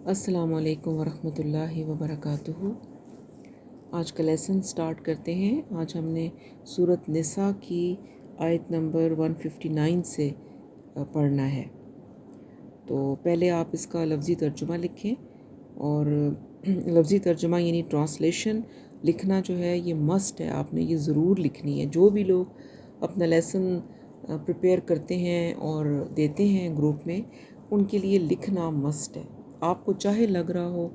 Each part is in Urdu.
السلام علیکم ورحمۃ اللہ وبرکاتہ۔ آج کا لیسن سٹارٹ کرتے ہیں۔ آج ہم نے سورۃ نساء کی آیت نمبر 159 سے پڑھنا ہے۔ تو پہلے آپ اس کا لفظی ترجمہ لکھیں، اور لفظی ترجمہ یعنی ٹرانسلیشن لکھنا جو ہے یہ مسٹ ہے، آپ نے یہ ضرور لکھنی ہے۔ جو بھی لوگ اپنا لیسن پریپیئر کرتے ہیں اور دیتے ہیں گروپ میں، ان کے لیے لکھنا مسٹ ہے۔ آپ کو چاہے لگ رہا ہو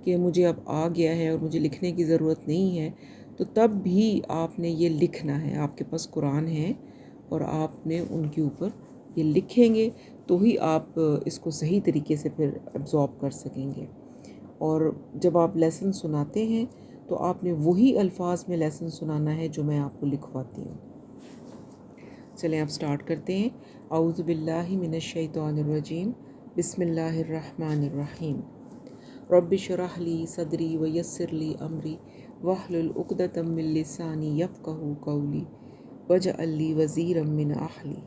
کہ مجھے اب آ گیا ہے اور مجھے لکھنے کی ضرورت نہیں ہے، تو تب بھی آپ نے یہ لکھنا ہے۔ آپ کے پاس قرآن ہے اور آپ نے ان کے اوپر یہ لکھیں گے تو ہی آپ اس کو صحیح طریقے سے پھر ابزارب کر سکیں گے۔ اور جب آپ لیسن سناتے ہیں تو آپ نے وہی الفاظ میں لیسن سنانا ہے جو میں آپ کو لکھواتی ہوں۔ چلیں آپ سٹارٹ کرتے ہیں۔ اعوذ باللہ من الشیطان الرجیم، بسم اللہ الرحمن الرحیم۔ رب اشرح لی صدری ویسر لی امری واحلل عقدۃ من لسانی یفقہوا قولی واجعل لی وزیرا من اہلی۔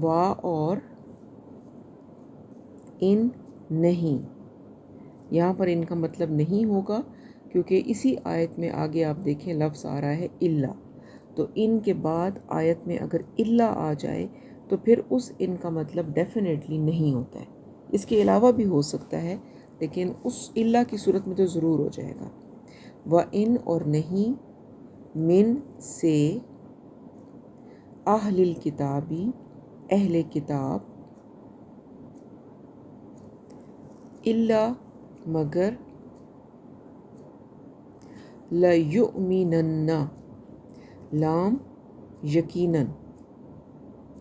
وا اور ان نہیں، یہاں پر ان کا مطلب نہیں ہوگا، کیونکہ اسی آیت میں آگے آپ دیکھیں لفظ آ رہا ہے الا، تو ان کے بعد آیت میں اگر الا آ جائے تو پھر اس ان کا مطلب ڈیفینیٹلی نہیں ہوتا ہے۔ اس کے علاوہ بھی ہو سکتا ہے، لیکن اس الا کی صورت میں تو ضرور ہو جائے گا۔ وَإِن اور نہیں، من سے، اہل الکتابی اہل کتاب، الا مگر، لَيُؤْمِنَنَّ لام یقیناً،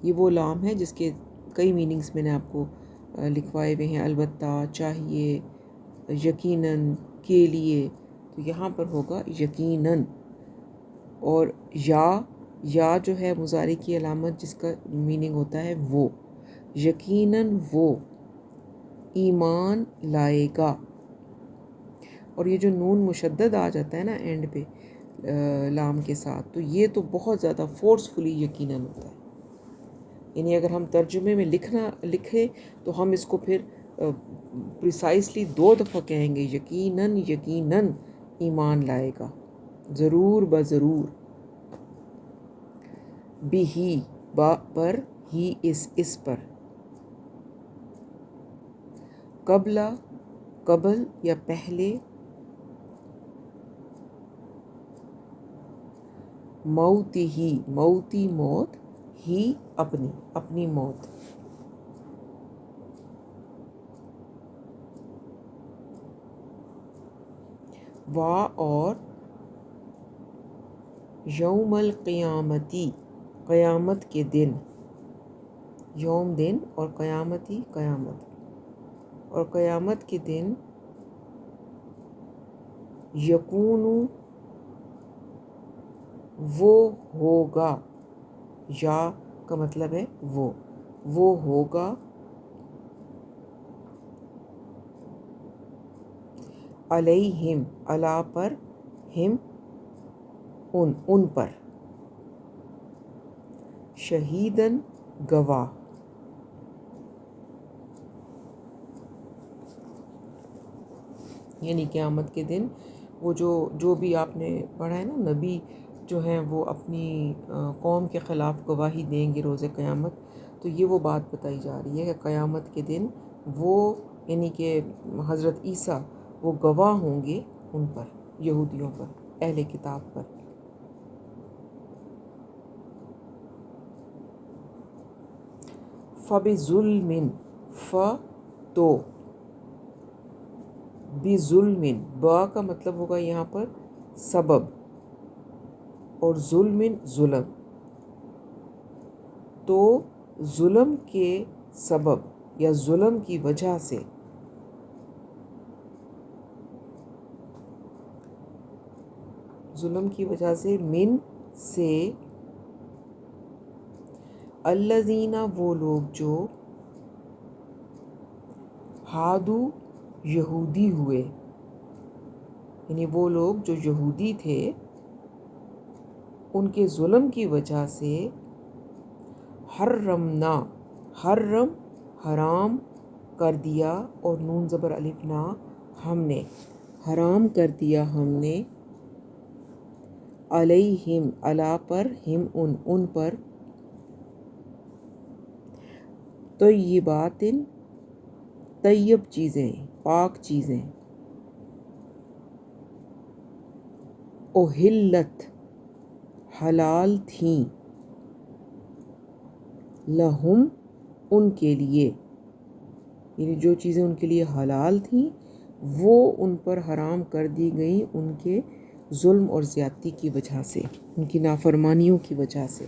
یہ وہ لام ہے جس کے کئی میننگز میں نے آپ کو لکھوائے ہوئے ہیں، البتہ، چاہیے، یقیناً، کے لیے، تو یہاں پر ہوگا یقیناً۔ اور یا جو ہے مضارع کی علامت جس کا میننگ ہوتا ہے وہ، یقیناً وہ ایمان لائے گا۔ اور یہ جو نون مشدد آ جاتا ہے نا اینڈ پہ لام کے ساتھ، تو یہ تو بہت زیادہ فورسفلی یقیناً ہوتا ہے۔ یعنی اگر ہم ترجمے میں لکھیں تو ہم اس کو پھر پریسائسلی 2 دفعہ کہیں گے، یقیناً یقیناً ایمان لائے گا، ضرور بضرور۔ بھی با پر، ہی اس پر، قبلہ قبل یا پہلے، موتی ہی موتی موت، ہی اپنی موت۔ وا اور یوم القیامتی قیامت کے دن، یوم دن اور قیامتی قیامت، اور قیامت کے دن، یکون وہ ہوگا، یا کا مطلب ہے وہ ہوگا، علیہم علی پر، ہم ان پر، شہیداً گواہ۔ یعنی قیامت کے دن وہ جو بھی آپ نے پڑھا ہے نا، نبی جو ہیں وہ اپنی قوم کے خلاف گواہی دیں گے روز قیامت، تو یہ وہ بات بتائی جا رہی ہے کہ قیامت کے دن وہ، یعنی کہ حضرت عیسیٰ، وہ گواہ ہوں گے ان پر، یہودیوں پر، اہل کتاب پر۔ فَبِظُلْمٍ، تو، بِظُلْمٍ، با کا مطلب ہوگا یہاں پر سبب، اور ظلم ظلم، تو ظلم کے سبب یا ظلم کی وجہ سے، ظلم کی وجہ سے، من سے، الذین وہ لوگ جو، ہادو یہودی ہوئے، یعنی وہ لوگ جو یہودی تھے، ان کے ظلم کی وجہ سے، حرمنا، حرم حرام، کر دیا، اور نون زبر الف نا، ہم نے حرام کر دیا ہم نے، علیہم علا پر، ہم ان پر، طیبات طیب چیزیں، پاک چیزیں، احلت حلال تھیں، لہم ان کے لیے، یعنی جو چیزیں ان کے لیے حلال تھیں وہ ان پر حرام کر دی گئیں ان کے ظلم اور زیادتی کی وجہ سے، ان کی نافرمانیوں کی وجہ سے۔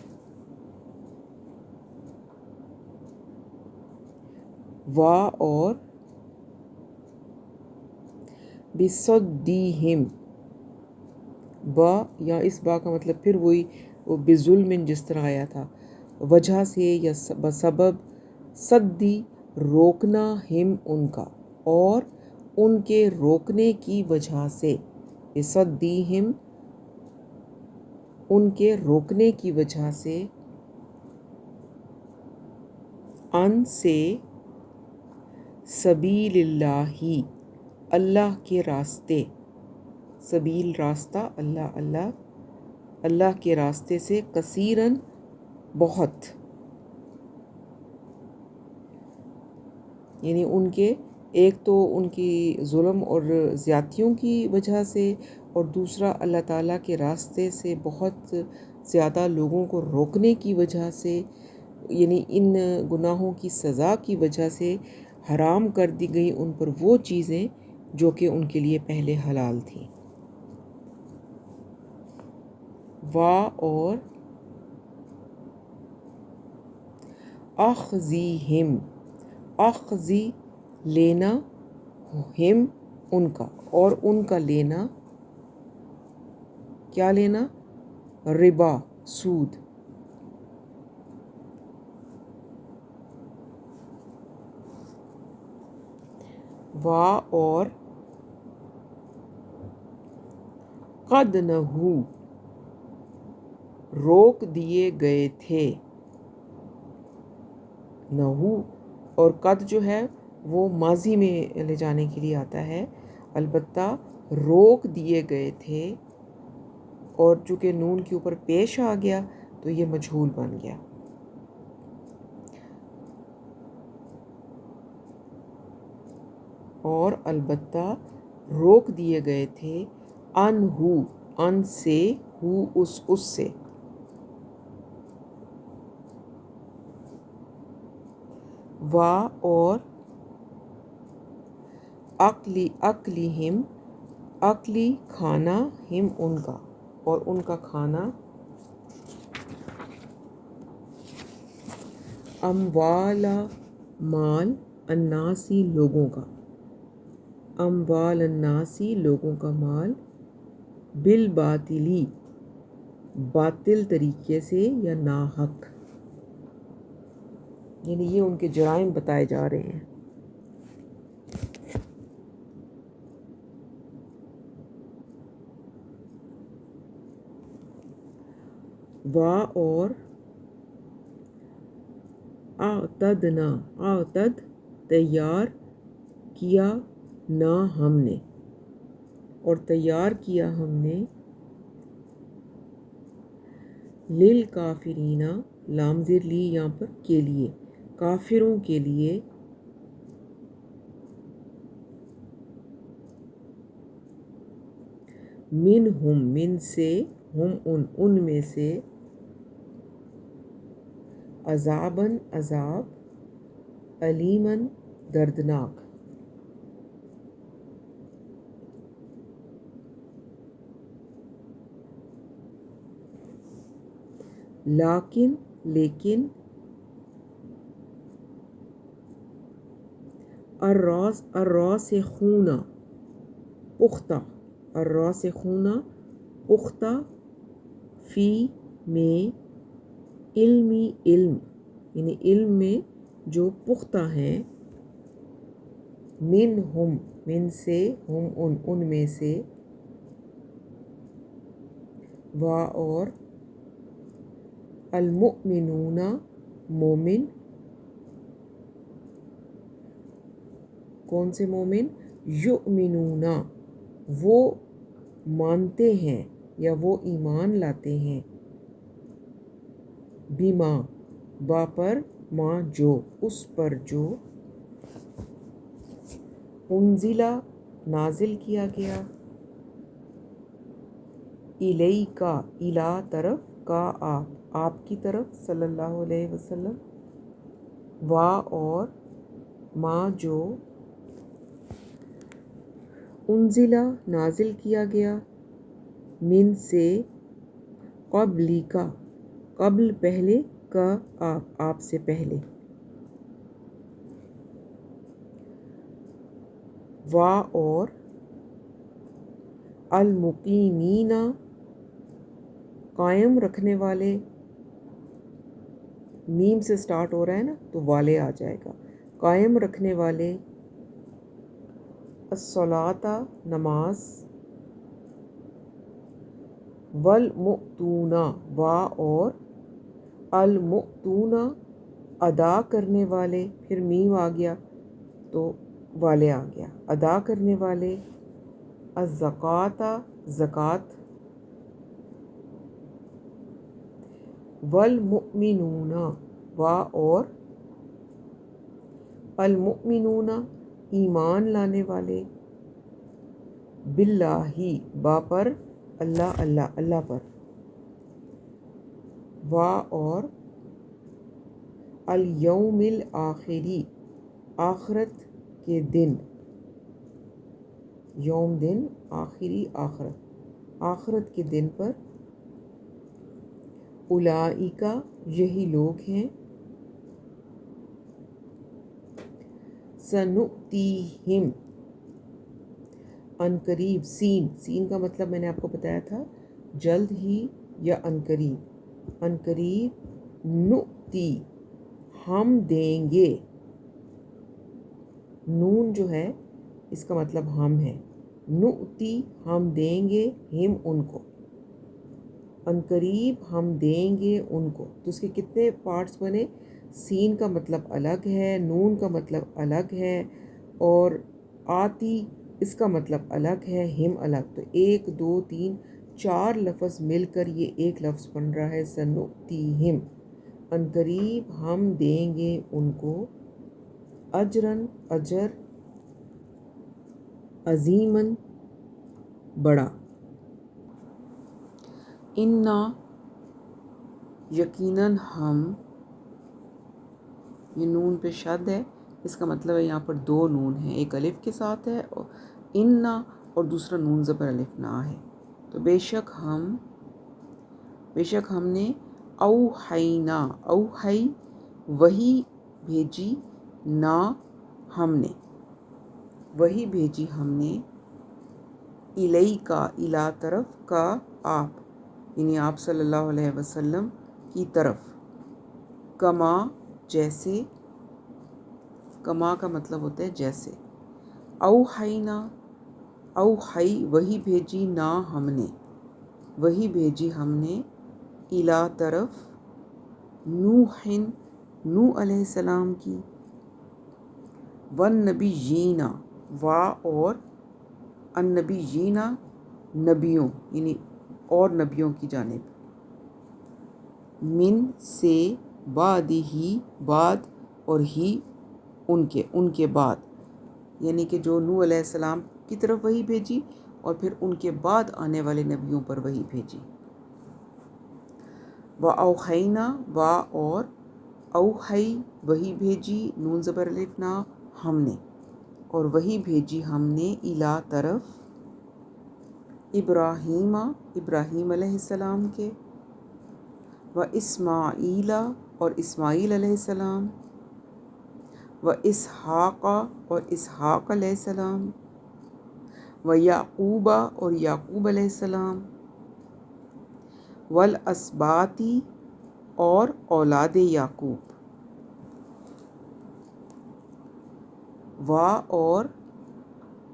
وا اور بصدیہم، با یا اس با کا مطلب پھر وہی بظلم جس طرح آیا تھا، وجہ سے یا بسبب، صدی روکنا، ہم ان کا، اور ان کے روکنے کی وجہ سے، بصدیہم ان کے روکنے کی وجہ سے، ان سے، سبیل اللہ اللہ کے راستے، سبیل راستہ، اللہ کے راستے سے، کثیراً بہت، یعنی ان کے ایک تو ان کی ظلم اور زیادتیوں کی وجہ سے، اور دوسرا اللہ تعالیٰ کے راستے سے بہت زیادہ لوگوں کو روکنے کی وجہ سے، یعنی ان گناہوں کی سزا کی وجہ سے حرام کر دی گئی ان پر وہ چیزیں جو کہ ان کے لیے پہلے حلال تھیں۔ وا اور اخذیہم، اخذی لینا، ہم ان کا، اور ان کا لینا، کیا لینا؟ ربا، سود۔ وا اور قد نہو، روک دیے گئے تھے، نہو اور قد جو ہے وہ ماضی میں لے جانے کے لیے آتا ہے، البتہ روک دیے گئے تھے، اور چونکہ نون کے اوپر پیش آ گیا تو یہ مجہول بن گیا۔ اور البتہ روک دیے گئے تھے، انہو ان سے، ہو اس سے، وا اور اکلہم، اکلی کھانا، ہم ان کا، اور ان کا کھانا، اموال مال، الناسی لوگوں کا، اموال الناسی لوگوں کا مال، بالباطلی باطل طریقے سے یا ناحق، یعنی یہ ان کے جرائم بتائے جا رہے ہیں۔ وا اور اعتدنا، اعتد تیار کیا، نہ ہم نے، اور تیار کیا ہم نے، للکافرین، لام زیر لی یہاں پر کے لیے، کافروں کے لیے، منہم من سے، ہم ان میں سے، عذاباً عذاب، علیماً دردناک، لیکن الراسخون پختہ، الراسخون پختہ، فی میں، علمی علم، یعنی علم میں جو پختہ ہیں، منہم من سے، ہم ان میں سے، وا اور المؤمنون مومن، کون سے مومن؟ یؤمنون، وہ مانتے ہیں یا وہ ایمان لاتے ہیں، بما، با پر، ما جو، اس پر جو، انزلہ نازل کیا گیا، الیکا، الا طرف، کا آپ کی طرف صلی اللہ علیہ وسلم، وا اور، ما جو، انزلہ نازل کیا گیا، من سے، قبلی کا، قبل پہلے، کا آپ سے پہلے، وا اور، المقیمین قائم رکھنے والے، میم سے سٹارٹ ہو رہا ہے نا تو والے آ جائے گا، قائم رکھنے والے، الصلاۃ نماز، والمؤتون، وا اور، المؤتون ادا کرنے والے، پھر میم آ گیا تو والے آ گیا، ادا کرنے والے، الزکوٰۃ زکوٰۃ، والمؤمنون، وا اور، المؤمنون ایمان لانے والے، باللہ، با پر، اللہ اللہ پر، وا اور، الیوم الآخری آخرت کے دن، یوم دن، آخری آخرت، آخرت کے دن پر، اولئک یہی لوگ ہیں، سنؤتیہم عنقریب، سین کا مطلب میں نے آپ کو بتایا تھا جلد ہی یا عنقریب، عنقریب، نؤتی ہم دیں گے، نون جو ہے اس کا مطلب ہم ہے، نؤتی ہم دیں گے، ہم ان کو، عنقریب ہم دیں گے ان کو، تو اس کے کتنے پارٹس بنے؟ سین کا مطلب الگ ہے، نون کا مطلب الگ ہے، اور آتی اس کا مطلب الگ ہے، ہم الگ، تو 1 2 3 4 لفظ مل کر یہ ایک لفظ بن رہا ہے، سنؤتیہم، عنقریب ہم دیں گے ان کو، اجراً اجر، عظیماً بڑا، انا یقیناً ہم، یہ نون پہ شد ہے، اس کا مطلب ہے یہاں پر 2 نون ہیں، ایک الف کے ساتھ ہے اور انا، اور دوسرا نون زبر الف نا ہے، تو بے شک ہم نے، اوحینا، اوحی وہی بھیجی، نا ہم نے، وہی بھیجی ہم نے، الیکا، الا طرف، کا آپ، یعنی آپ صلی اللہ علیہ وسلم کی طرف، کما جیسے، کما کا مطلب ہوتا ہے جیسے، اوحینا، اوحی وہی بھیجی، نا ہم نے، وہی بھیجی ہم نے، الا طرف، نوحن، نوح علیہ السلام کی، والنبیین، وا اور، النبیین نبیوں، یعنی اور نبیوں کی جانب، من سے، بعد ہی، بعد اور ہی ان کے بعد، یعنی کہ جو نوح علیہ السلام کی طرف وہی بھیجی اور پھر ان کے بعد آنے والے نبیوں پر وہی بھیجی، وَأَوْحَيْنَا، وا اور، اوحی وہی بھیجی، نون زبر الف نا ہم نے، اور وہی بھیجی ہم نے، الا طرف، ابراہیم، ابراہیم علیہ السلام کے، و اسماعیل اور اسماعیل علیہ السلام، و اسحاق اور اسحاق علیہ السلام، و یعقوب اور یعقوب علیہ السلام، والاسباط اور اولاد یعقوب، و اور،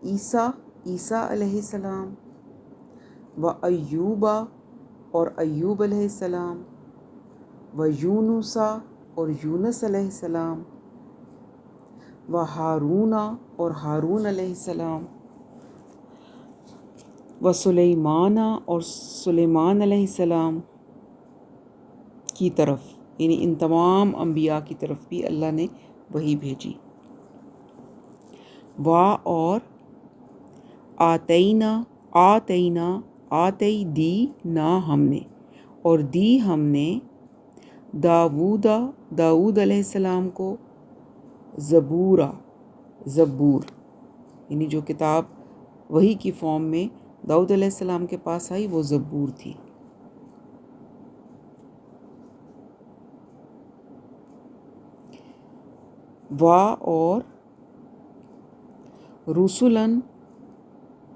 عیسیٰ، عیسیٰ علیہ السلام، و ایوب اور ایوب علیہ السلام، و یونس اور یونس علیہ السلام، و ہارون اور ہارون علیہ السلام، و سلیمان اور سلیمان علیہ السلام کی طرف، یعنی ان تمام انبیاء کی طرف بھی اللہ نے وحی بھیجی۔ اور آتی دی نا ہم نے، اور دی ہم نے داؤد علیہ السلام کو زبور، یعنی جو کتاب وحی کی فارم میں داؤد علیہ السلام کے پاس آئی وہ زبور تھی۔ اور رسولن،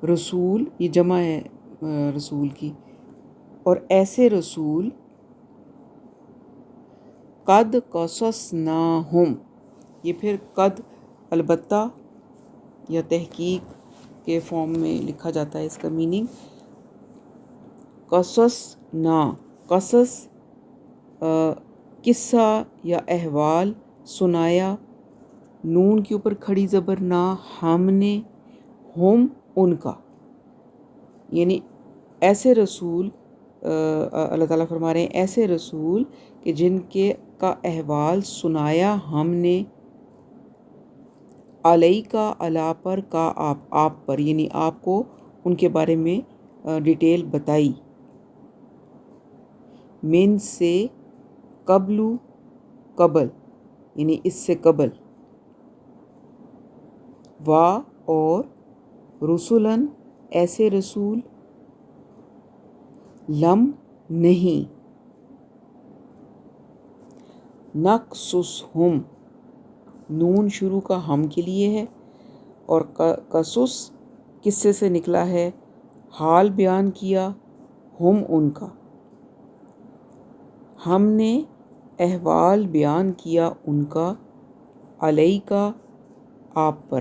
رسول یہ جمع ہے رسول کی، اور ایسے رسول قد قصصناہم، یہ پھر قد البتہ یا تحقیق کے فارم میں لکھا جاتا ہے، اس کا میننگ قصص قصہ یا احوال، سنایا، نون کے اوپر کھڑی زبر نا، ہم نے، ہم ان کا، یعنی ایسے رسول، اللہ تعالیٰ فرما رہے ہیں ایسے رسول کہ جن کے کا احوال سنایا ہم نے، علیہ کا علا پر، کا آپ پر، یعنی آپ کو ان کے بارے میں ڈیٹیل بتائی، من سے، قبل یعنی اس سے قبل، اور رسولن ایسے رسول، لم نہیں، نقصصہم، نون شروع کا ہم کے لیے ہے، اور قصص قصے سے نکلا ہے، حال بیان کیا، ہم ان کا، ہم نے احوال بیان کیا ان کا، علیہ کا آپ پر،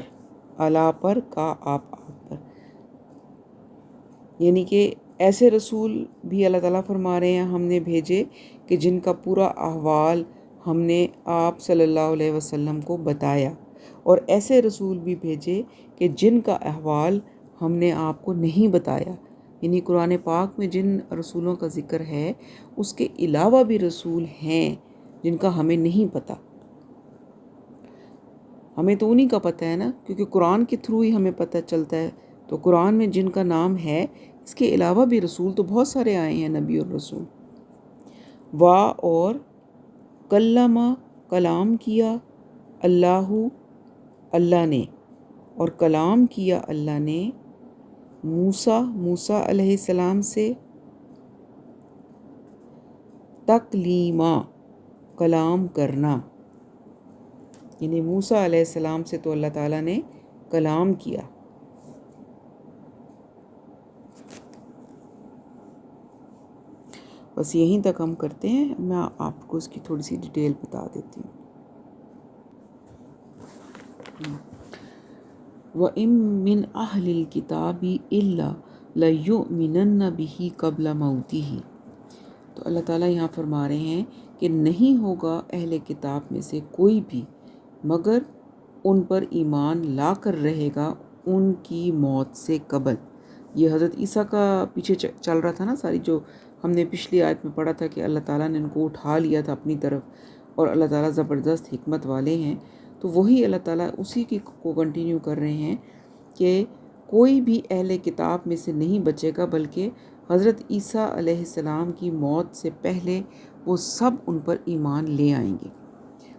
علا پر، کا آپ پر، یعنی کہ ایسے رسول بھی اللہ تعالیٰ فرما رہے ہیں ہم نے بھیجے کہ جن کا پورا احوال ہم نے آپ صلی اللہ علیہ وسلم کو بتایا، اور ایسے رسول بھی بھیجے کہ جن کا احوال ہم نے آپ کو نہیں بتایا، یعنی قرآن پاک میں جن رسولوں کا ذکر ہے اس کے علاوہ بھی رسول ہیں جن کا ہمیں نہیں پتہ، ہمیں تو انہی کا پتہ ہے نا، کیونکہ قرآن کے تھرو ہی ہمیں پتہ چلتا ہے، تو قرآن میں جن کا نام ہے اس کے علاوہ بھی رسول تو بہت سارے آئے ہیں، نبی اور رسول۔ اور کلمہ کلام کیا، اللہ نے، اور کلام کیا اللہ نے، موسیٰ علیہ السلام سے، تکلیما کلام کرنا، یعنی موسیٰ علیہ السلام سے تو اللہ تعالیٰ نے کلام کیا۔ بس یہیں تک ہم کرتے ہیں، میں آپ کو اس کی تھوڑی سی ڈیٹیل بتا دیتی ہوں۔ وَإِن مِّنْ أَهْلِ الْكِتَابِ إِلَّا لَيُؤْمِنَنَّ بِهِ قَبْلَ مَوْتِهِ، تو اللہ تعالیٰ یہاں فرما رہے ہیں کہ نہیں ہوگا اہل کتاب میں سے کوئی بھی مگر ان پر ایمان لا کر رہے گا ان کی موت سے قبل۔ یہ حضرت عیسیٰ کا پیچھے چل رہا تھا نا، ساری جو ہم نے پچھلی آیت میں پڑھا تھا کہ اللہ تعالیٰ نے ان کو اٹھا لیا تھا اپنی طرف، اور اللہ تعالیٰ زبردست حکمت والے ہیں، تو وہی اللہ تعالیٰ اسی کی کو کنٹینیو کر رہے ہیں کہ کوئی بھی اہل کتاب میں سے نہیں بچے گا، بلکہ حضرت عیسیٰ علیہ السلام کی موت سے پہلے وہ سب ان پر ایمان لے آئیں گے۔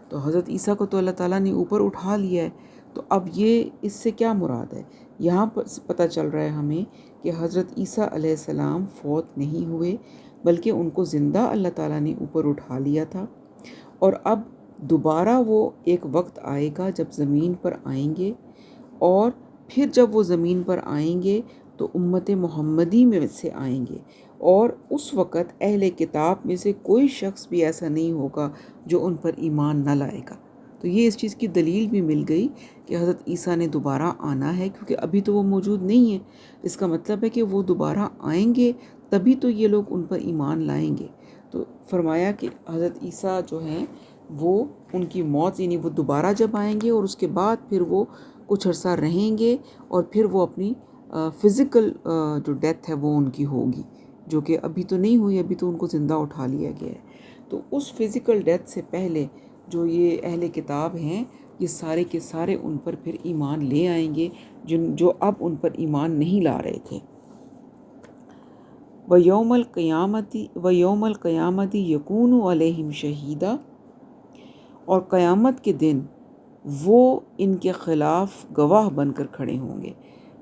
تو حضرت عیسیٰ کو تو اللہ تعالیٰ نے اوپر اٹھا لیا ہے، تو اب یہ اس سے کیا مراد ہے؟ یہاں پر پتہ چل رہا ہے ہمیں کہ حضرت عیسیٰ علیہ السلام فوت نہیں ہوئے، بلکہ ان کو زندہ اللہ تعالیٰ نے اوپر اٹھا لیا تھا، اور اب دوبارہ وہ ایک وقت آئے گا جب زمین پر آئیں گے، اور پھر جب وہ زمین پر آئیں گے تو امت محمدی میں سے آئیں گے، اور اس وقت اہل کتاب میں سے کوئی شخص بھی ایسا نہیں ہوگا جو ان پر ایمان نہ لائے گا۔ تو یہ اس چیز کی دلیل بھی مل گئی کہ حضرت عیسیٰ نے دوبارہ آنا ہے، کیونکہ ابھی تو وہ موجود نہیں ہے، اس کا مطلب ہے کہ وہ دوبارہ آئیں گے تبھی تو یہ لوگ ان پر ایمان لائیں گے۔ تو فرمایا کہ حضرت عیسیٰ جو ہیں وہ ان کی موت یعنی وہ دوبارہ جب آئیں گے اور اس کے بعد پھر وہ کچھ عرصہ رہیں گے اور پھر وہ اپنی فزیکل جو ڈیتھ ہے وہ ان کی ہوگی، جو کہ ابھی تو نہیں ہوئی، ابھی تو ان کو زندہ اٹھا لیا گیا ہے۔ تو اس فزیکل ڈیتھ سے پہلے جو یہ اہل کتاب ہیں یہ سارے کے سارے ان پر پھر ایمان لے آئیں گے جو اب ان پر ایمان نہیں لا رہے تھے۔ وَيَوْمَ الْقِيَامَةِ يَكُونُ عَلَيْهِمْ شَهِيدًا، اور قیامت کے دن وہ ان کے خلاف گواہ بن کر کھڑے ہوں گے۔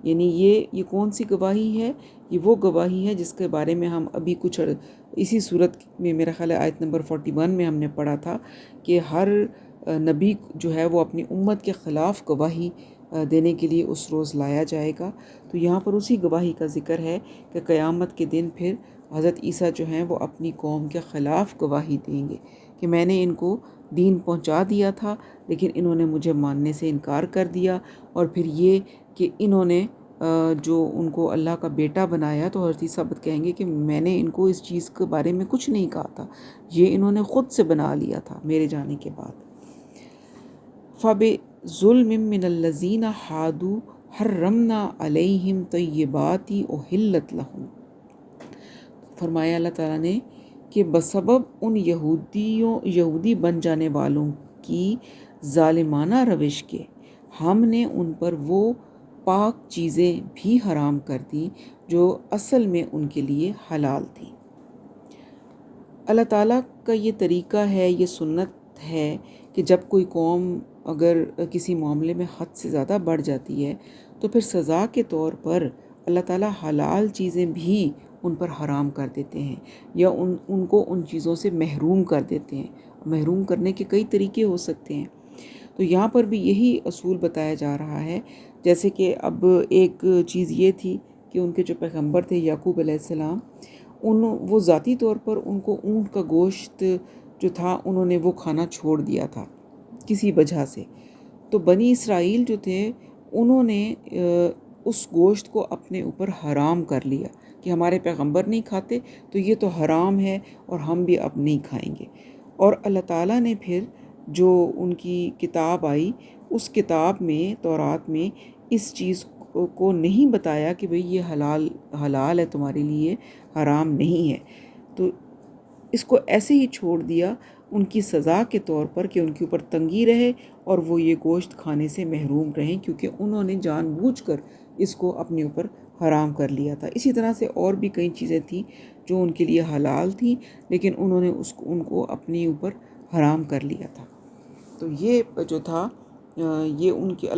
یعنی یہ کون سی گواہی ہے؟ یہ وہ گواہی ہے جس کے بارے میں ہم ابھی کچھ اسی صورت میں میرا خیال ہے آیت نمبر 41 میں ہم نے پڑھا تھا کہ ہر نبی جو ہے وہ اپنی امت کے خلاف گواہی دینے کے لیے اس روز لایا جائے گا۔ تو یہاں پر اسی گواہی کا ذکر ہے کہ قیامت کے دن پھر حضرت عیسیٰ جو ہیں وہ اپنی قوم کے خلاف گواہی دیں گے کہ میں نے ان کو دین پہنچا دیا تھا لیکن انہوں نے مجھے ماننے سے انکار کر دیا، اور پھر یہ کہ انہوں نے جو ان کو اللہ کا بیٹا بنایا، تو حضرت عیسیٰ کہیں گے کہ میں نے ان کو اس چیز کے بارے میں کچھ نہیں کہا تھا، یہ انہوں نے خود سے بنا لیا تھا میرے جانے کے بعد۔ فَبِظُلْمٍ مِّنَ الَّذِينَ هَادُوا حَرَّمْنَا عَلَيْهِمْ طَيِّبَاتٍ أُحِلَّتْ لَهُمْ، فرمایا اللہ تعالیٰ نے کہ بسبب ان یہودی بن جانے والوں کی ظالمانہ روش کے ہم نے ان پر وہ پاک چیزیں بھی حرام کر دیں جو اصل میں ان کے لیے حلال تھیں۔ اللہ تعالیٰ کا یہ طریقہ ہے، یہ سنت ہے کہ جب کوئی قوم اگر کسی معاملے میں حد سے زیادہ بڑھ جاتی ہے تو پھر سزا کے طور پر اللہ تعالیٰ حلال چیزیں بھی ان پر حرام کر دیتے ہیں، یا ان کو ان چیزوں سے محروم کر دیتے ہیں۔ محروم کرنے کے کئی طریقے ہو سکتے ہیں، تو یہاں پر بھی یہی اصول بتایا جا رہا ہے۔ جیسے کہ اب ایک چیز یہ تھی کہ ان کے جو پیغمبر تھے یعقوب علیہ السلام، وہ ذاتی طور پر ان کو اونٹ کا گوشت جو تھا انہوں نے وہ کھانا چھوڑ دیا تھا کسی وجہ سے، تو بنی اسرائیل جو تھے انہوں نے اس گوشت کو اپنے اوپر حرام کر لیا کہ ہمارے پیغمبر نہیں کھاتے تو یہ تو حرام ہے اور ہم بھی اب نہیں کھائیں گے۔ اور اللہ تعالیٰ نے پھر جو ان کی کتاب آئی اس کتاب میں، تورات میں، اس چیز کو نہیں بتایا کہ بھئی یہ حلال ہے تمہارے لیے، حرام نہیں ہے، تو اس کو ایسے ہی چھوڑ دیا ان کی سزا کے طور پر کہ ان کے اوپر تنگی رہے اور وہ یہ گوشت کھانے سے محروم رہیں، کیونکہ انہوں نے جان بوجھ کر اس کو اپنے اوپر حرام کر لیا تھا۔ اسی طرح سے اور بھی کئی چیزیں تھیں جو ان کے لیے حلال تھیں لیکن انہوں نے ان کو اپنے اوپر حرام کر لیا تھا۔ تو یہ جو تھا یہ ان کی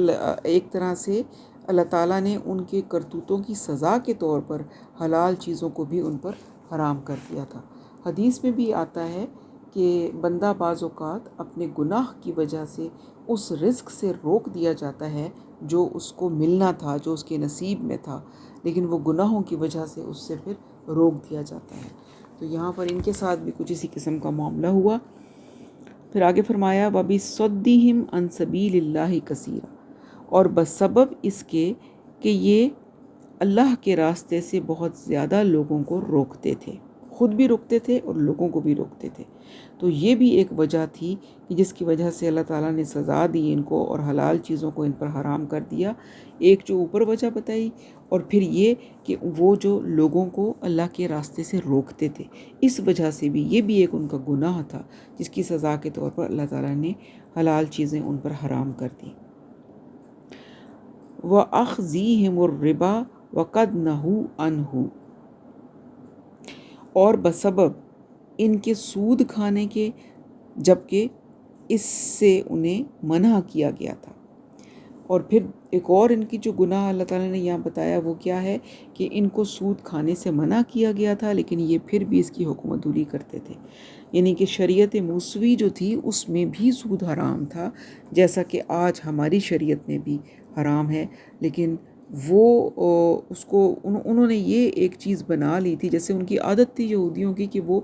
ایک طرح سے اللہ تعالیٰ نے ان کے کرتوتوں کی سزا کے طور پر حلال چیزوں کو بھی ان پر حرام کر دیا تھا۔ حدیث میں بھی آتا ہے کہ بندہ بعض اوقات اپنے گناہ کی وجہ سے اس رزق سے روک دیا جاتا ہے جو اس کو ملنا تھا، جو اس کے نصیب میں تھا، لیکن وہ گناہوں کی وجہ سے اس سے پھر روک دیا جاتا ہے۔ تو یہاں پر ان کے ساتھ بھی کچھ اسی قسم کا معاملہ ہوا۔ پھر آگے فرمایا وَبِصَدِّهِمْ عَنْ سَبِيلِ اللَّهِ كَثِيرًا، اور بسبب اس کے کہ یہ اللہ کے راستے سے بہت زیادہ لوگوں کو روکتے تھے، خود بھی روکتے تھے اور لوگوں کو بھی روکتے تھے۔ تو یہ بھی ایک وجہ تھی کہ جس کی وجہ سے اللہ تعالیٰ نے سزا دی ان کو اور حلال چیزوں کو ان پر حرام کر دیا۔ ایک جو اوپر وجہ بتائی، اور پھر یہ کہ وہ جو لوگوں کو اللہ کے راستے سے روکتے تھے، اس وجہ سے بھی یہ بھی ایک ان کا گناہ تھا جس کی سزا کے طور پر اللہ تعالیٰ نے حلال چیزیں ان پر حرام کر دیں۔ وَأَخْذِهِمُ الرِّبَا وَقَدْ نَهُوا عَنْهُ، اور بسبب ان کے سود کھانے کے جبکہ اس سے انہیں منع کیا گیا تھا۔ اور پھر ایک اور ان کی جو گناہ اللہ تعالیٰ نے یہاں بتایا وہ کیا ہے کہ ان کو سود کھانے سے منع کیا گیا تھا لیکن یہ پھر بھی اس کی حکم دوری کرتے تھے، یعنی کہ شریعت موسوی جو تھی اس میں بھی سود حرام تھا، جیسا کہ آج ہماری شریعت میں بھی حرام ہے، لیکن وہ اس کو انہوں نے یہ ایک چیز بنا لی تھی، جیسے ان کی عادت تھی یہودیوں کی کہ وہ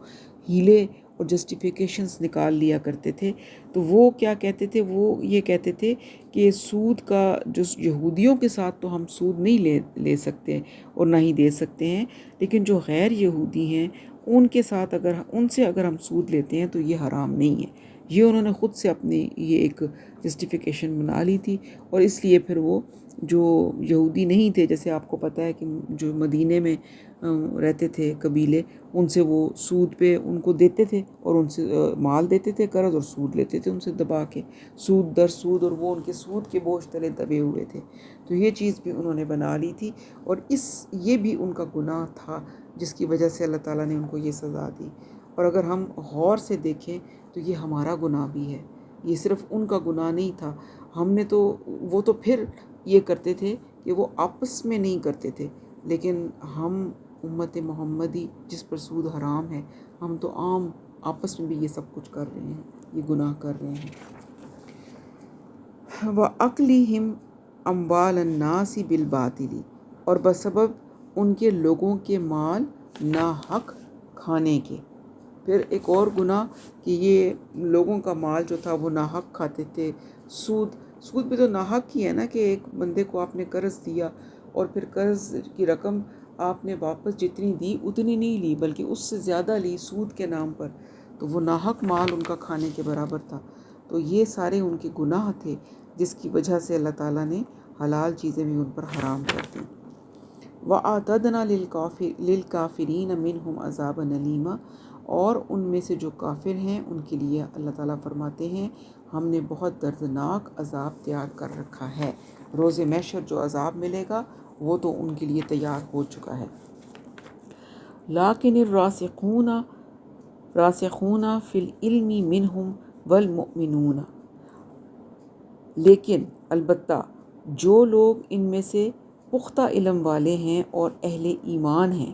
ہیلے اور جسٹیفیکیشنز نکال لیا کرتے تھے۔ تو وہ کیا کہتے تھے؟ وہ یہ کہتے تھے کہ سود کا جو یہودیوں کے ساتھ تو ہم سود نہیں لے سکتے اور نہ ہی دے سکتے ہیں، لیکن جو غیر یہودی ہیں ان کے ساتھ ان سے اگر ہم سود لیتے ہیں تو یہ حرام نہیں ہے۔ یہ انہوں نے خود سے اپنی یہ ایک جسٹیفیکیشن بنا لی تھی، اور اس لیے پھر وہ جو یہودی نہیں تھے، جیسے آپ کو پتہ ہے کہ جو مدینے میں رہتے تھے قبیلے، ان سے وہ سود پہ ان کو دیتے تھے، اور ان سے مال دیتے تھے قرض، اور سود لیتے تھے ان سے دبا کے، سود در سود، اور وہ ان کے سود کے بوجھ تلے دبے ہوئے تھے۔ تو یہ چیز بھی انہوں نے بنا لی تھی، اور یہ بھی ان کا گناہ تھا جس کی وجہ سے اللہ تعالیٰ نے ان کو یہ سزا دی۔ اور اگر ہم غور سے دیکھیں تو یہ ہمارا گناہ بھی ہے، یہ صرف ان کا گناہ نہیں تھا۔ وہ تو پھر یہ کرتے تھے کہ وہ آپس میں نہیں کرتے تھے، لیکن ہم امت محمدی جس پر سود حرام ہے، ہم تو عام آپس میں بھی یہ سب کچھ کر رہے ہیں، یہ گناہ کر رہے ہیں۔ وَأَكْلِهِمْ أَمْوَالَ النَّاسِ بِالْبَاطِلِ، اور بسبب ان کے لوگوں کے مال ناحق کھانے کے۔ پھر ایک اور گناہ کہ یہ لوگوں کا مال جو تھا وہ ناحق کھاتے تھے۔ سود بھی تو ناحق ہی ہے نا، کہ ایک بندے کو آپ نے قرض دیا، اور پھر قرض کی رقم آپ نے واپس جتنی دی اتنی نہیں لی، بلکہ اس سے زیادہ لی سود کے نام پر، تو وہ ناحق مال ان کا کھانے کے برابر تھا۔ تو یہ سارے ان کے گناہ تھے جس کی وجہ سے اللہ تعالیٰ نے حلال چیزیں بھی ان پر حرام کر دیں۔ وَأَعْتَدْنَا لِلْكَافِرِينَ مِنْهُمْ عَذَابًا أَلِيمًا، اور ان میں سے جو کافر ہیں ان کے لیے اللہ تعالیٰ فرماتے ہیں ہم نے بہت دردناک عذاب تیار کر رکھا ہے۔ روز محشر جو عذاب ملے گا وہ تو ان کے لیے تیار ہو چکا ہے۔ لَٰكِنِ راسخون فی العلم منہم والمؤمنون، لیکن البتہ جو لوگ ان میں سے پختہ علم والے ہیں اور اہل ایمان ہیں،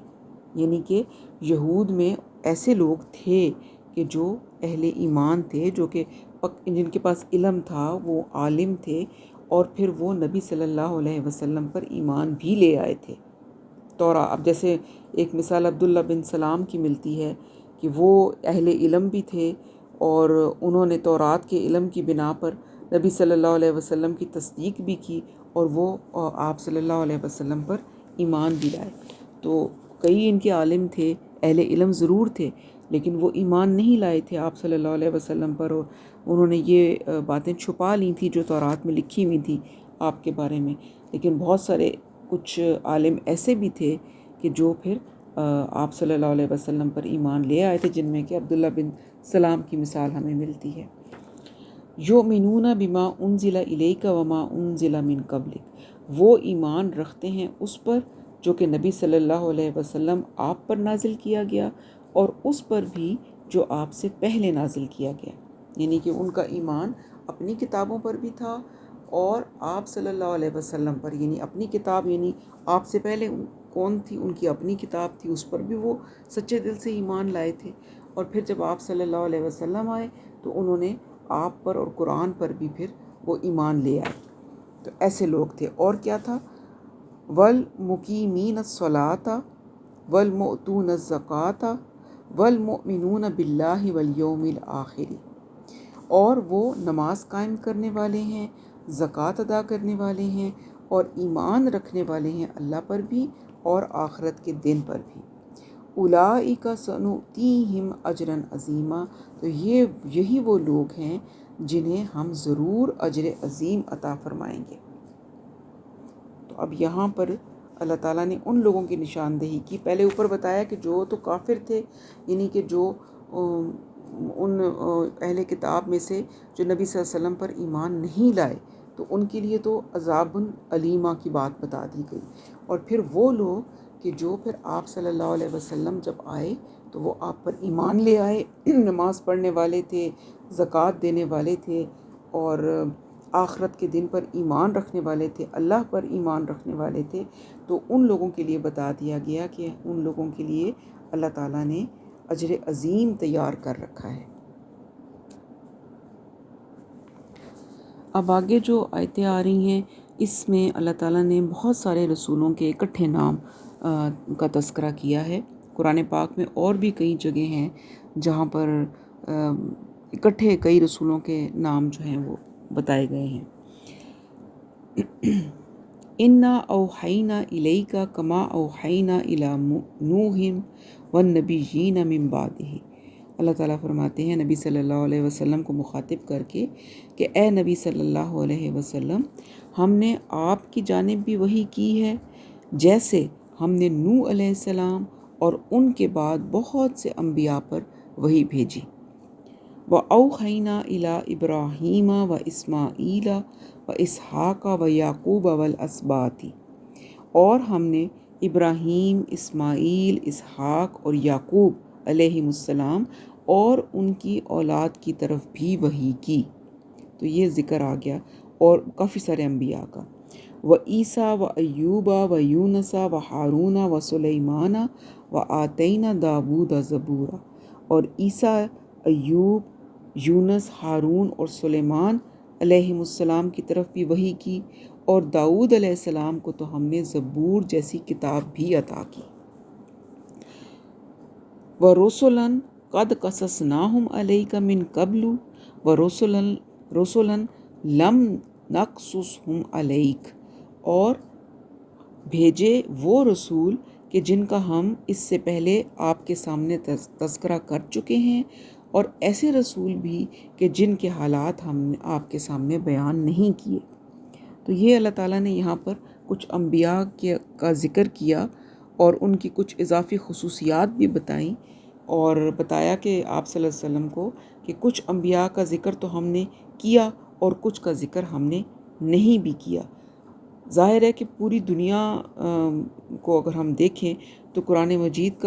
یعنی کہ یہود میں ایسے لوگ تھے کہ جو اہل ایمان تھے، جو کہ جن کے پاس علم تھا، وہ عالم تھے، اور پھر وہ نبی صلی اللہ علیہ وسلم پر ایمان بھی لے آئے تھے۔ اب جیسے ایک مثال عبداللہ بن سلام کی ملتی ہے کہ وہ اہل علم بھی تھے، اور انہوں نے تورات کے علم کی بنا پر نبی صلی اللہ علیہ وسلم کی تصدیق بھی کی، اور وہ آپ صلی اللہ علیہ وسلم پر ایمان بھی لائے۔ تو کئی ان کے عالم تھے، اہل علم ضرور تھے، لیکن وہ ایمان نہیں لائے تھے آپ صلی اللہ علیہ وسلم پر، اور انہوں نے یہ باتیں چھپا لی تھیں جو تورات میں لکھی ہوئی تھیں آپ کے بارے میں۔ لیکن بہت سارے کچھ عالم ایسے بھی تھے کہ جو پھر آپ صلی اللہ علیہ وسلم پر ایمان لے آئے تھے، جن میں کہ عبداللہ بن سلام کی مثال ہمیں ملتی ہے۔ یؤمنون بما انزل الیک وما انزل من قبلک، وہ ایمان رکھتے ہیں اس پر جو کہ نبی صلی اللہ علیہ وسلم آپ پر نازل کیا گیا، اور اس پر بھی جو آپ سے پہلے نازل کیا گیا، یعنی کہ ان کا ایمان اپنی کتابوں پر بھی تھا، اور آپ صلی اللہ علیہ وسلم پر، یعنی اپنی کتاب، یعنی آپ سے پہلے کون تھی، ان کی اپنی کتاب تھی، اس پر بھی وہ سچے دل سے ایمان لائے تھے، اور پھر جب آپ صلی اللہ علیہ وسلم آئے تو انہوں نے آپ پر اور قرآن پر بھی پھر وہ ایمان لے آئے۔ تو ایسے لوگ تھے۔ اور کیا تھا؟ وَالْمُقِيمِينَ الصَّلَاةَ وَالْمُؤْتُونَ الزَّكَاةَ وَالْمُؤْمِنُونَ بِاللَّهِ وَالْيَوْمِ الْآخِرِ، اور وہ نماز قائم کرنے والے ہیں، زکوٰۃ ادا کرنے والے ہیں، اور ایمان رکھنے والے ہیں اللہ پر بھی اور آخرت کے دن پر بھی۔ اولئک سنؤتیہم اجرا عظیما، تو یہی وہ لوگ ہیں جنہیں ہم ضرور اجر عظیم عطا فرمائیں گے۔ تو اب یہاں پر اللہ تعالیٰ نے ان لوگوں کی نشاندہی کی۔ پہلے اوپر بتایا کہ جو تو کافر تھے، یعنی کہ جو ان اہل کتاب میں سے جو نبی صلی اللہ علیہ وسلم پر ایمان نہیں لائے، تو ان کے لیے تو عذاب علیمہ کی بات بتا دی گئی۔ اور پھر وہ لوگ کہ جو پھر آپ صلی اللہ علیہ وسلم جب آئے تو وہ آپ پر ایمان لے آئے، نماز پڑھنے والے تھے، زکوٰۃ دینے والے تھے، اور آخرت کے دن پر ایمان رکھنے والے تھے، اللہ پر ایمان رکھنے والے تھے، تو ان لوگوں کے لیے بتا دیا گیا کہ ان لوگوں کے لیے اللہ تعالیٰ نے اجر عظیم تیار کر رکھا ہے۔ اب آگے جو آیتیں آ رہی ہیں اس میں اللہ تعالیٰ نے بہت سارے رسولوں کے اکٹھے نام کا تذکرہ کیا ہے۔ قرآن پاک میں اور بھی کئی جگہ ہیں جہاں پر اکٹھے کئی رسولوں کے نام جو ہیں وہ بتائے گئے ہیں۔ انا اوحینا الیک کما اوحینا الی نوح والنبیین من بعدہ، اللہ تعالیٰ فرماتے ہیں نبی صلی اللہ علیہ وسلم کو مخاطب کر کے کہ اے نبی صلی اللہ علیہ وسلم، ہم نے آپ کی جانب بھی وحی کی ہے جیسے ہم نے نوح علیہ السلام اور ان کے بعد بہت سے انبیاء پر وحی بھیجی۔ وَأَوْحَيْنَا إِلَىٰ إِبْرَاهِيمَ وَإِسْمَاعِيلَ وَإِسْحَاقَ وَيَعْقُوبَ وَالْأَسْبَاطِ، اور ہم نے ابراہیم، اسماعیل، اسحاق اور یعقوب علیہ السلام اور ان کی اولاد کی طرف بھی وحی کی۔ تو یہ ذکر آ گیا اور کافی سارے انبیاء کا۔ وَعِیسیٰ وَأَیُّوبَ وَیُونَسَ وَہارون وَسُلیمان وَآتَیْنَا دَاوُودَ زَبُورًا، اور عیسیٰ، ایوب، یونس، ہارون اور سلیمان علیہ السلام کی طرف بھی وحی کی، اور داؤد علیہ السلام کو تو ہم نے زبور جیسی کتاب بھی عطا کی۔ وَرُسُلًا قَدْ قَصَصْنَاهُمْ عَلَيْكَ مِنْ قَبْلُ وَرُسُلًا لَمْ نَقْصُصْهُمْ عَلَيْكَ، اور بھیجے وہ رسول کہ جن کا ہم اس سے پہلے آپ کے سامنے تذکرہ کر چکے ہیں، اور ایسے رسول بھی کہ جن کے حالات ہم نے آپ کے سامنے بیان نہیں کیے۔ تو یہ اللہ تعالیٰ نے یہاں پر کچھ انبیاء کا ذکر کیا اور ان کی کچھ اضافی خصوصیات بھی بتائیں، اور بتایا کہ آپ صلی اللہ علیہ وسلم کو کہ کچھ انبیاء کا ذکر تو ہم نے کیا اور کچھ کا ذکر ہم نے نہیں بھی کیا۔ ظاہر ہے کہ پوری دنیا کو اگر ہم دیکھیں تو قرآن مجید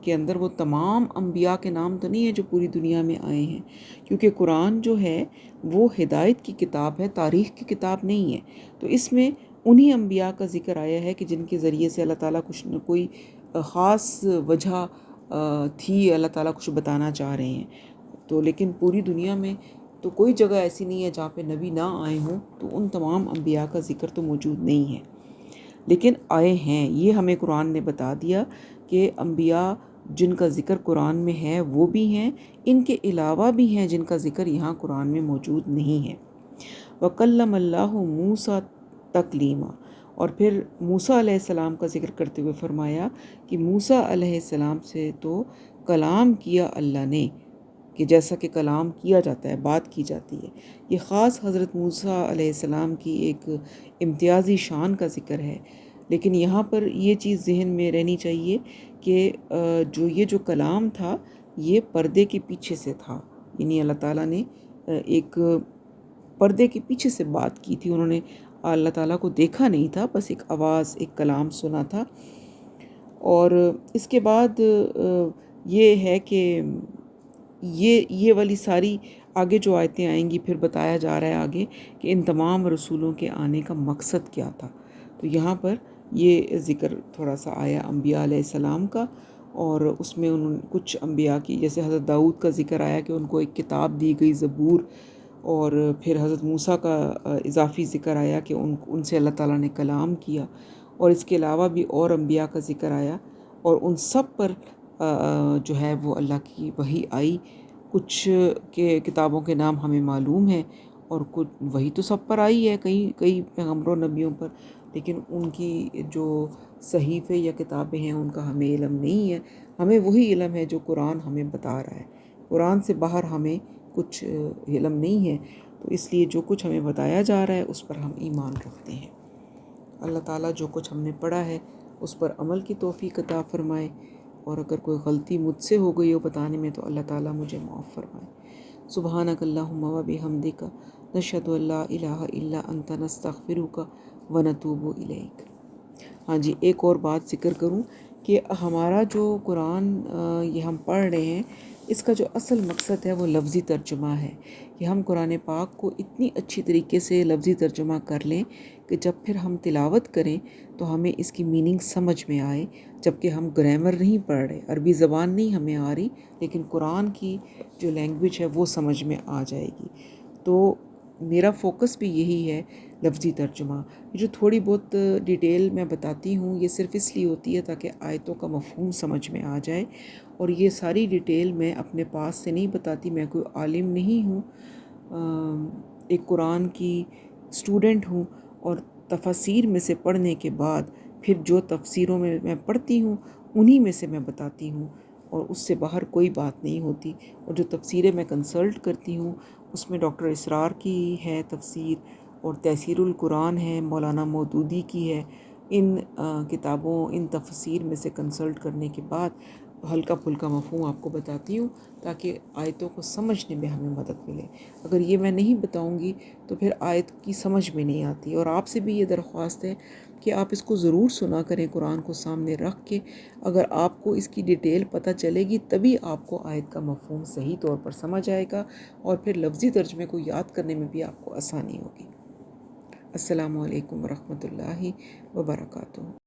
کے اندر وہ تمام انبیاء کے نام تو نہیں ہیں جو پوری دنیا میں آئے ہیں، کیونکہ قرآن جو ہے وہ ہدایت کی کتاب ہے، تاریخ کی کتاب نہیں ہے۔ تو اس میں انہی انبیاء کا ذکر آیا ہے کہ جن کے ذریعے سے اللہ تعالیٰ کچھ نہ کوئی خاص وجہ تھی، اللہ تعالیٰ کچھ بتانا چاہ رہے ہیں۔ تو لیکن پوری دنیا میں تو کوئی جگہ ایسی نہیں ہے جہاں پہ نبی نہ آئے ہوں، تو ان تمام انبیاء کا ذکر تو موجود نہیں ہے، لیکن آئے ہیں۔ یہ ہمیں قرآن نے بتا دیا کہ انبیاء جن کا ذکر قرآن میں ہے وہ بھی ہیں، ان کے علاوہ بھی ہیں جن کا ذکر یہاں قرآن میں موجود نہیں ہے۔ وَكَلَّمَ اللَّهُ مُوسَىٰ تَكْلِيمًا، اور پھر موسیٰ علیہ السلام کا ذکر کرتے ہوئے فرمایا کہ موسیٰ علیہ السلام سے تو کلام کیا اللہ نے، کہ جیسا کہ کلام کیا جاتا ہے، بات کی جاتی ہے۔ یہ خاص حضرت موسیٰ علیہ السلام کی ایک امتیازی شان کا ذکر ہے، لیکن یہاں پر یہ چیز ذہن میں رہنی چاہیے کہ جو کلام تھا یہ پردے کے پیچھے سے تھا، یعنی اللہ تعالیٰ نے ایک پردے کے پیچھے سے بات کی تھی، انہوں نے اللہ تعالیٰ کو دیکھا نہیں تھا، بس ایک آواز، ایک کلام سنا تھا۔ اور اس کے بعد یہ ہے کہ یہ والی ساری آگے جو آیتیں آئیں گی، پھر بتایا جا رہا ہے آگے کہ ان تمام رسولوں کے آنے کا مقصد کیا تھا۔ تو یہاں پر یہ ذکر تھوڑا سا آیا انبیاء علیہ السلام کا، اور اس میں کچھ انبیاء کی جیسے حضرت داؤد کا ذکر آیا کہ ان کو ایک کتاب دی گئی، زبور، اور پھر حضرت موسیٰ کا اضافی ذکر آیا کہ ان سے اللہ تعالیٰ نے کلام کیا، اور اس کے علاوہ بھی اور انبیاء کا ذکر آیا، اور ان سب پر جو ہے وہ اللہ کی وحی آئی۔ کچھ کے کتابوں کے نام ہمیں معلوم ہیں، اور کچھ وہی تو سب پر آئی ہے، کئی پیغمبروں نبیوں پر، لیکن ان کی جو صحیفے یا کتابیں ہیں ان کا ہمیں علم نہیں ہے۔ ہمیں وہی علم ہے جو قرآن ہمیں بتا رہا ہے، قرآن سے باہر ہمیں کچھ علم نہیں ہے، تو اس لیے جو کچھ ہمیں بتایا جا رہا ہے اس پر ہم ایمان رکھتے ہیں۔ اللہ تعالیٰ جو کچھ ہم نے پڑھا ہے اس پر عمل کی توفیق عطا فرمائے، اور اگر کوئی غلطی مجھ سے ہو گئی ہو بتانے میں تو اللہ تعالیٰ مجھے معاف فرمائے۔ سبحانک اللہم و بحمدک، نشہد ان لا الہ الا انت، نستغفرک و نتوب الیک۔ ہاں جی، ایک اور بات ذکر کروں کہ ہمارا جو قرآن یہ ہم پڑھ رہے ہیں، اس کا جو اصل مقصد ہے وہ لفظی ترجمہ ہے، کہ ہم قرآن پاک کو اتنی اچھی طریقے سے لفظی ترجمہ کر لیں کہ جب پھر ہم تلاوت کریں تو ہمیں اس کی میننگ سمجھ میں آئے، جبکہ ہم گرامر نہیں پڑھ رہے، عربی زبان نہیں ہمیں آ رہی، لیکن قرآن کی جو لینگویج ہے وہ سمجھ میں آ جائے گی۔ تو میرا فوکس بھی یہی ہے، لفظی ترجمہ۔ یہ جو تھوڑی بہت ڈیٹیل میں بتاتی ہوں یہ صرف اس لیے ہوتی ہے تاکہ آیتوں کا مفہوم سمجھ میں آ جائے، اور یہ ساری ڈیٹیل میں اپنے پاس سے نہیں بتاتی، میں کوئی عالم نہیں ہوں، ایک قرآن کی اسٹوڈنٹ ہوں، اور تفاسیر میں سے پڑھنے کے بعد پھر جو تفسیروں میں پڑھتی ہوں انہی میں سے میں بتاتی ہوں، اور اس سے باہر کوئی بات نہیں ہوتی. اور جو تفسیریں میں کنسلٹ کرتی ہوں اس میں ڈاکٹر اسرار کی ہے تفسیر، اور تیسیر القرآن ہے، مولانا مودودی کی ہے. ان کتابوں، ان تفسیر میں سے کنسلٹ کرنے کے بعد ہلکا پھلکا مفہوم آپ کو بتاتی ہوں تاکہ آیتوں کو سمجھنے میں ہمیں مدد ملے. اگر یہ میں نہیں بتاؤں گی تو پھر آیت کی سمجھ میں نہیں آتی. اور آپ سے بھی یہ درخواست ہے کہ آپ اس کو ضرور سنا کریں قرآن کو سامنے رکھ کے. اگر آپ کو اس کی ڈیٹیل پتہ چلے گی تبھی آپ کو آیت کا مفہوم صحیح طور پر سمجھ آئے گا، اور پھر لفظی ترجمے کو یاد کرنے میں بھی آپ کو آسانی ہوگی. السلام علیکم ورحمۃ اللہ وبرکاتہ.